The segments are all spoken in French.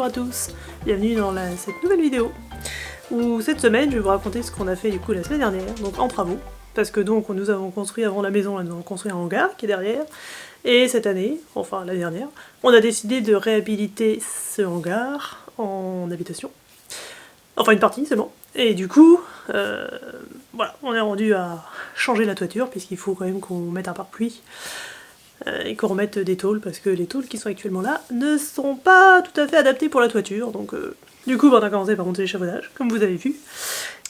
à tous, bienvenue dans cette nouvelle vidéo où cette semaine je vais vous raconter ce qu'on a fait du coup la semaine dernière, donc en travaux, parce que donc nous avons construit avant la maison, nous avons construit un hangar qui est derrière, et cette année, enfin l'année dernière, on a décidé de réhabiliter ce hangar en habitation, enfin une partie seulement, et du coup, voilà, on est rendu à changer la toiture puisqu'il faut quand même qu'on mette un pare-pluie. Et qu'on remette des tôles, parce que les tôles qui sont actuellement là ne sont pas tout à fait adaptées pour la toiture, donc du coup on a commencé par monter l'échafaudage, comme vous avez vu.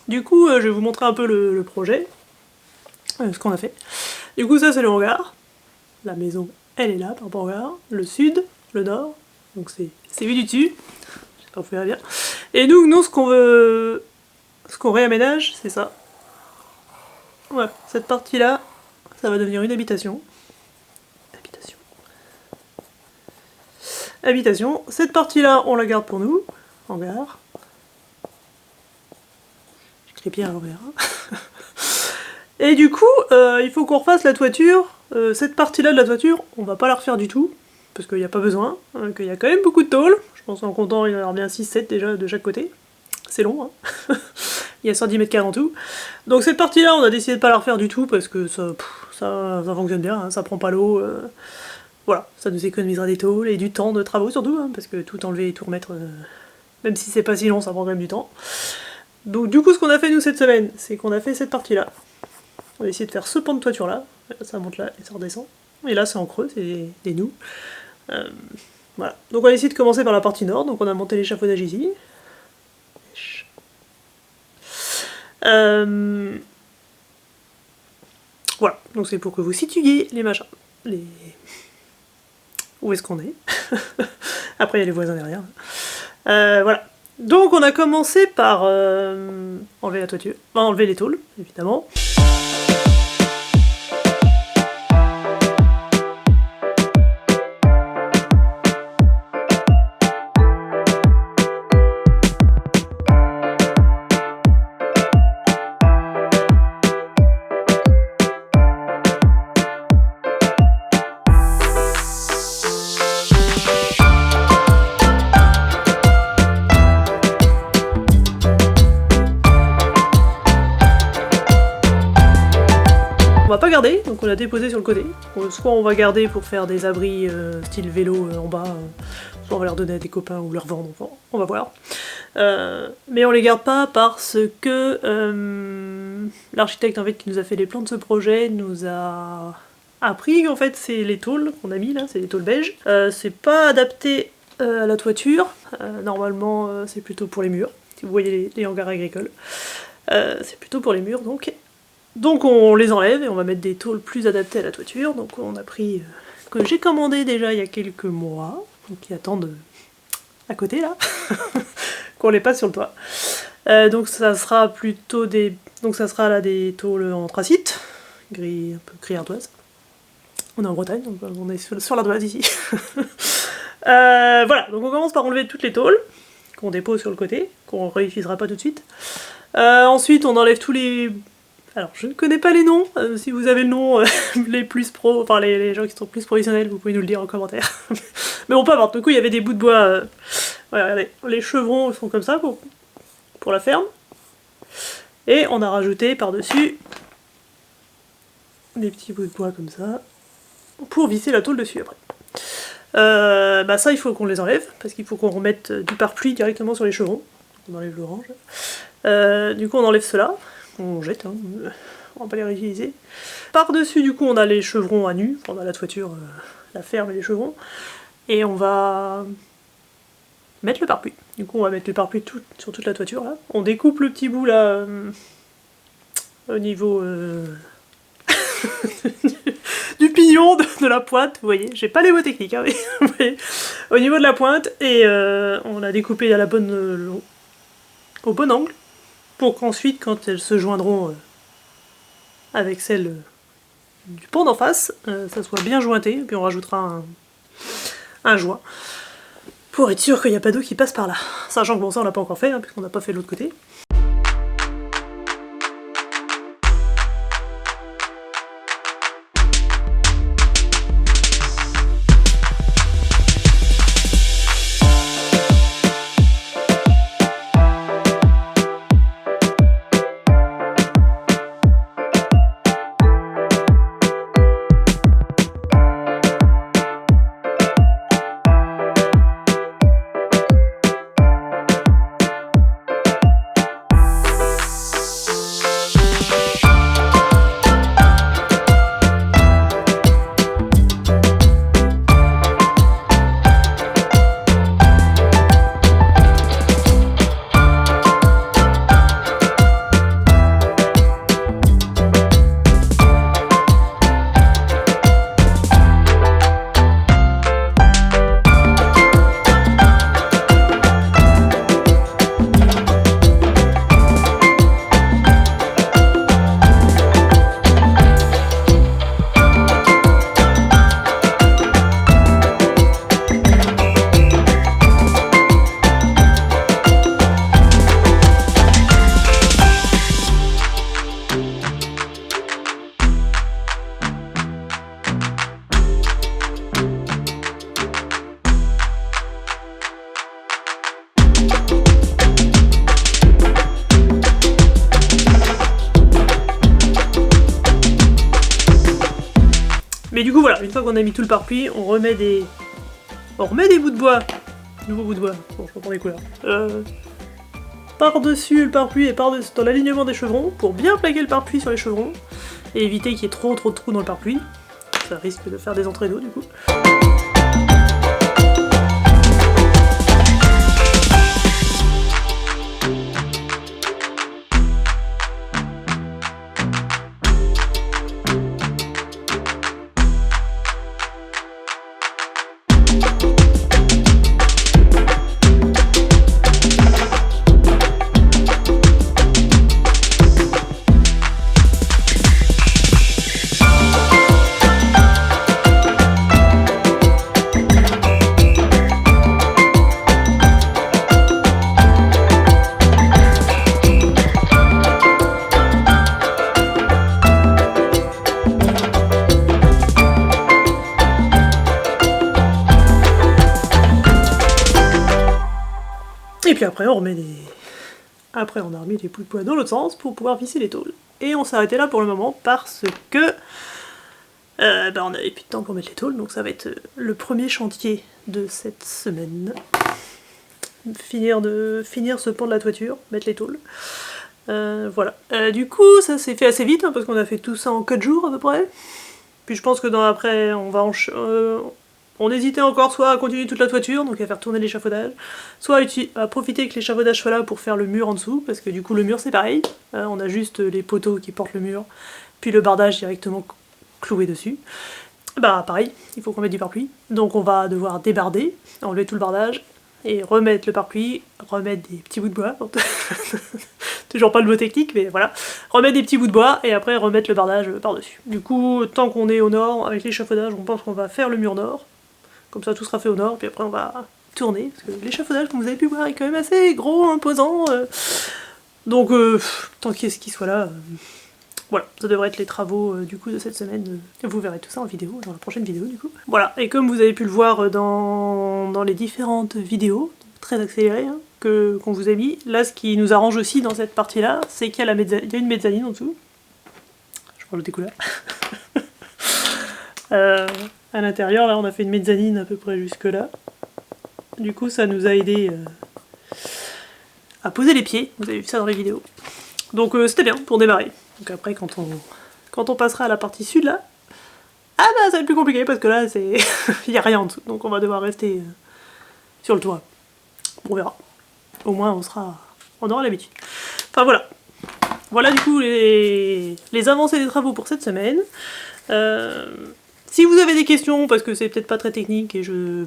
Du coup je vais vous montrer un peu le projet, ce qu'on a fait. Du coup ça c'est le hangar, la maison elle est là par rapport au hangar, le sud, le nord, donc c'est vu du dessus, j'espère que vous verrez bien. Et nous ce qu'on veut, ce qu'on réaménage, c'est ça. Voilà, cette partie là, ça va devenir une habitation. Habitation. Cette partie-là, on la garde pour nous. Hangar. J'écris bien à l'envers. Et du coup, il faut qu'on refasse la toiture. Cette partie-là de la toiture, on va pas la refaire du tout. Parce qu'il n'y a pas besoin. Qu'il y a quand même beaucoup de tôles. Je pense en comptant, il y en aura bien 6-7 déjà de chaque côté. C'est long, hein. Il y a 110 mètres carrés en tout. Donc cette partie-là, on a décidé de pas la refaire du tout. Parce que ça fonctionne bien. Hein, ça prend pas l'eau. Voilà, ça nous économisera des tôles et du temps de travaux surtout, hein, parce que tout enlever et tout remettre, même si c'est pas si long, ça prend quand même du temps. Donc du coup, ce qu'on a fait nous cette semaine, c'est qu'on a fait cette partie-là. On a essayé de faire ce pan de toiture-là, ça monte là et ça redescend. Et là, c'est en creux, c'est des nous. Voilà, donc on a essayé de commencer par la partie nord, donc on a monté l'échafaudage ici. Voilà, donc c'est pour que vous situiez les machins, où est-ce qu'on est. Après il y a les voisins derrière. Voilà. Donc on a commencé par enlever la toiture, enfin, enlever les tôles, évidemment. On va pas garder, donc on l'a déposé sur le côté. Soit on va garder pour faire des abris style vélo en bas, soit on va leur donner à des copains ou leur vendre, enfin, on va voir. Mais on les garde pas parce que l'architecte en fait, qui nous a fait les plans de ce projet nous a appris qu'en fait c'est les tôles qu'on a mis là, c'est les tôles beiges. C'est pas adapté à la toiture, normalement c'est plutôt pour les murs, si vous voyez les hangars agricoles. C'est plutôt pour les murs donc. Donc on les enlève et on va mettre des tôles plus adaptées à la toiture. Donc on a pris, que j'ai commandé déjà il y a quelques mois, donc qui attendent à côté là, qu'on les passe sur le toit. Donc ça sera plutôt des, donc ça sera là des tôles anthracite, gris, un peu gris ardoise. On est en Bretagne, donc on est sur l'ardoise ici. Voilà, donc on commence par enlever toutes les tôles qu'on dépose sur le côté, qu'on réutilisera pas tout de suite. Ensuite on enlève tous les... Alors, je ne connais pas les noms, si vous avez le nom, les plus pros, enfin les gens qui sont plus professionnels, vous pouvez nous le dire en commentaire. Mais bon, peu importe, du coup il y avait des bouts de bois, voilà, regardez, les chevrons sont comme ça pour la ferme. Et on a rajouté par-dessus des petits bouts de bois comme ça, pour visser la tôle dessus après. Bah ça il faut qu'on les enlève, parce qu'il faut qu'on remette du pare-pluie directement sur les chevrons. On enlève l'orange. Du coup on enlève cela. On jette, hein. On va pas les réutiliser. Par-dessus, du coup, on a les chevrons à nu, on a la toiture, la ferme et les chevrons, et on va mettre le pare-pluie. Du coup, on va mettre le pare-pluie sur toute la toiture, là. On découpe le petit bout, là, au niveau du pignon de la pointe, vous voyez, j'ai pas les mots techniques, hein, mais vous voyez, au niveau de la pointe, et on l'a découpé à la bonne, au bon angle, pour qu'ensuite, quand elles se joindront avec celle du pont d'en face, ça soit bien jointé, et puis on rajoutera un joint, pour être sûr qu'il n'y a pas d'eau qui passe par là. Sachant que bon, ça on l'a pas encore fait, hein, puisqu'on n'a pas fait de l'autre côté. voilà, une fois qu'on a mis tout le pare-pluie, on remet des bouts de bois. Nouveaux bouts de bois. Bon, je reprends les couleurs. Par-dessus le pare-pluie et par-dessus dans l'alignement des chevrons pour bien plaquer le pare-pluie sur les chevrons et éviter qu'il y ait trop de trous dans le pare-pluie. Ça risque de faire des entrées d'eau du coup. Et puis après on remet Après on a remis les bouts de bois dans l'autre sens pour pouvoir visser les tôles. Et on s'est arrêté là pour le moment parce que on n'avait plus de temps pour mettre les tôles, donc ça va être le premier chantier de cette semaine. Finir ce pan de la toiture, mettre les tôles. Voilà. Du coup ça s'est fait assez vite hein, parce qu'on a fait tout ça en 4 jours à peu près. Puis je pense que après on va on hésitait encore soit à continuer toute la toiture, donc à faire tourner l'échafaudage, soit à profiter que l'échafaudage soit là pour faire le mur en dessous, parce que du coup le mur c'est pareil, on a juste les poteaux qui portent le mur, puis le bardage directement cloué dessus. Bah pareil, il faut qu'on mette du pare-pluie, donc on va devoir débarder, enlever tout le bardage, et remettre le pare-pluie, remettre des petits bouts de bois, toujours pas le mot technique, mais voilà, remettre des petits bouts de bois, et après remettre le bardage par-dessus. Du coup, tant qu'on est au nord, avec l'échafaudage, on pense qu'on va faire le mur nord, comme ça tout sera fait au nord, puis après on va tourner, parce que l'échafaudage, comme vous avez pu voir, est quand même assez gros, imposant, donc tant qu'il soit là, voilà, ça devrait être les travaux du coup de cette semaine, vous verrez tout ça en vidéo, dans la prochaine vidéo du coup. Voilà, et comme vous avez pu le voir dans les différentes vidéos, très accélérées, hein, qu'on vous a mis, là ce qui nous arrange aussi dans cette partie-là, c'est qu'il y a une mezzanine en dessous. Je parle des couleurs. À l'intérieur, là, on a fait une mezzanine à peu près jusque là. Du coup, ça nous a aidé à poser les pieds. Vous avez vu ça dans les vidéos. Donc c'était bien pour démarrer. Donc après, quand on passera à la partie sud, là, ah bah ça va être plus compliqué parce que là, il n'y a rien en dessous. Donc on va devoir rester sur le toit. On verra. Au moins, on aura l'habitude. Enfin voilà. Voilà du coup les avancées des travaux pour cette semaine. Si vous avez des questions, parce que c'est peut-être pas très technique et je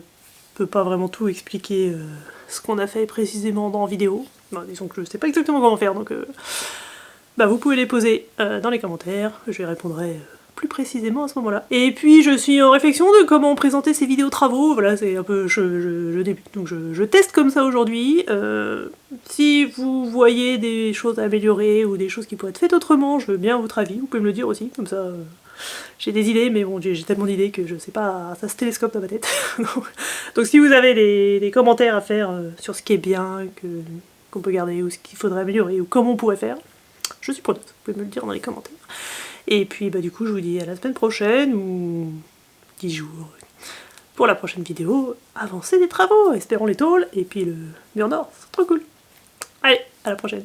peux pas vraiment tout expliquer ce qu'on a fait précisément dans la vidéo, bah, disons que je sais pas exactement comment faire, donc bah, vous pouvez les poser dans les commentaires, je les répondrai plus précisément à ce moment-là. Et puis je suis en réflexion de comment présenter ces vidéos travaux, voilà, c'est un peu, je débute, donc je teste comme ça aujourd'hui. Si vous voyez des choses à améliorer ou des choses qui pourraient être faites autrement, je veux bien votre avis, vous pouvez me le dire aussi, comme ça... j'ai des idées, mais bon, j'ai tellement d'idées que je sais pas, ça se télescope dans ma tête. Donc si vous avez des commentaires à faire sur ce qui est bien, qu'on peut garder, ou ce qu'il faudrait améliorer, ou comment on pourrait faire, je suis preneuse, vous pouvez me le dire dans les commentaires. Et puis bah du coup je vous dis à la semaine prochaine, ou 10 jours, pour la prochaine vidéo, avancée des travaux, espérons les tôles, et puis le mur nord, c'est trop cool. Allez, à la prochaine.